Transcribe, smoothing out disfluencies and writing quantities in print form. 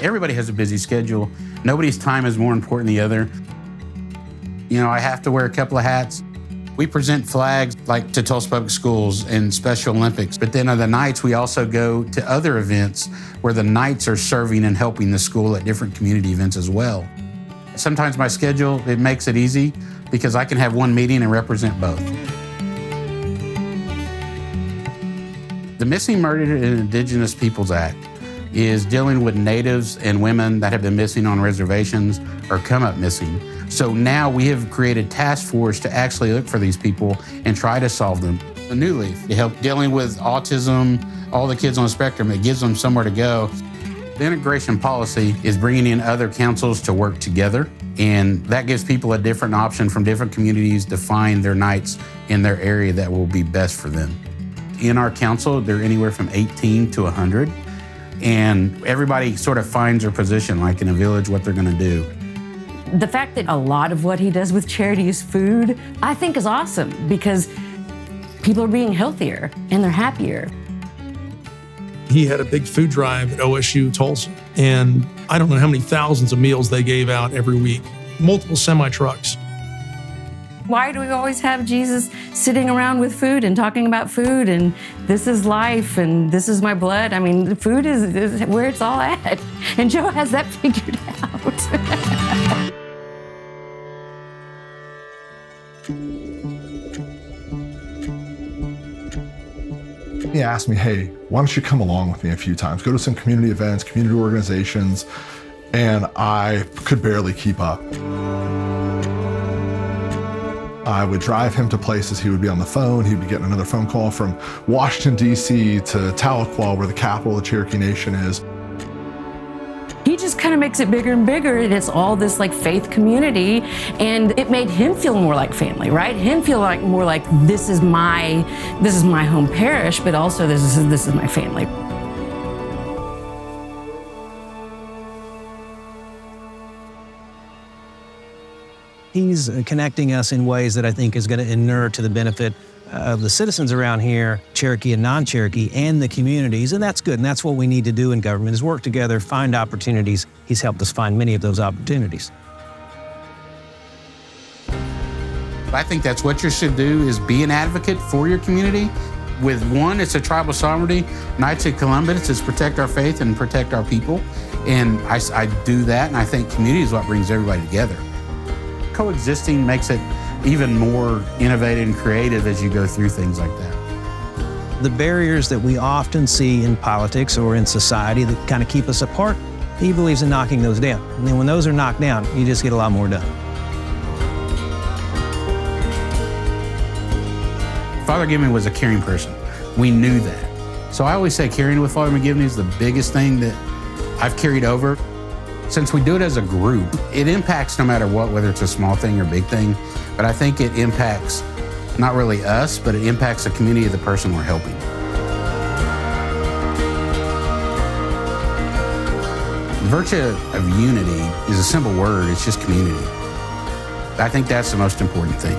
Everybody has a busy schedule. Nobody's time is more important than the other. I have to wear a couple of hats. We present flags like to Tulsa Public Schools and Special Olympics, but then on the nights we also go to other events where the Knights are serving and helping the school at different community events as well. Sometimes my schedule, it makes it easy because I can have one meeting and represent both. The Missing, Murdered, and Indigenous Peoples Act is dealing with natives and women that have been missing on reservations or come up missing. So now we have created task force to actually look for these people and try to solve them. The New Leaf, to help dealing with autism, all the kids on the spectrum, it gives them somewhere to go. The integration policy is bringing in other councils to work together, and that gives people a different option from different communities to find their Knights in their area that will be best for them. In our council, they're anywhere from 18 to 100, and everybody sort of finds their position, like in a village, what they're gonna do. The fact that a lot of what he does with charity is food, I think is awesome because people are being healthier and they're happier. He had a big food drive at OSU Tulsa, and I don't know how many thousands of meals they gave out every week, multiple semi-trucks. Why do we always have Jesus sitting around with food and talking about food and this is life and this is my blood? I mean, food is where it's all at. And Joe has that figured out. He asked me, hey, why don't you come along with me a few times? Go to some community events, community organizations, and I could barely keep up. I would drive him to places. He would be on the phone. He'd be getting another phone call from Washington, D.C. to Tahlequah, where the capital of the Cherokee Nation is. He just kind of makes it bigger and bigger, and it's all this like faith community, and it made him feel more like family, right? Him feel like more like this is my home parish, but also this is my family. He's connecting us in ways that I think is going to inure to the benefit of the citizens around here, Cherokee and non-Cherokee, and the communities, and that's good, and that's what we need to do in government, is work together, find opportunities. He's helped us find many of those opportunities. I think that's what you should do, is be an advocate for your community. With one, it's a tribal sovereignty. Knights of Columbus is protect our faith and protect our people, and I do that, and I think community is what brings everybody together. Coexisting makes it even more innovative and creative as you go through things like that. The barriers that we often see in politics or in society that kind of keep us apart, he believes in knocking those down. And then when those are knocked down, you just get a lot more done. Father McGivney was a caring person. We knew that. So I always say carrying with Father McGivney is the biggest thing that I've carried over. Since we do it as a group, it impacts no matter what, whether it's a small thing or big thing, but I think it impacts not really us, but it impacts the community of the person we're helping. The virtue of unity is a simple word, it's just community. I think that's the most important thing.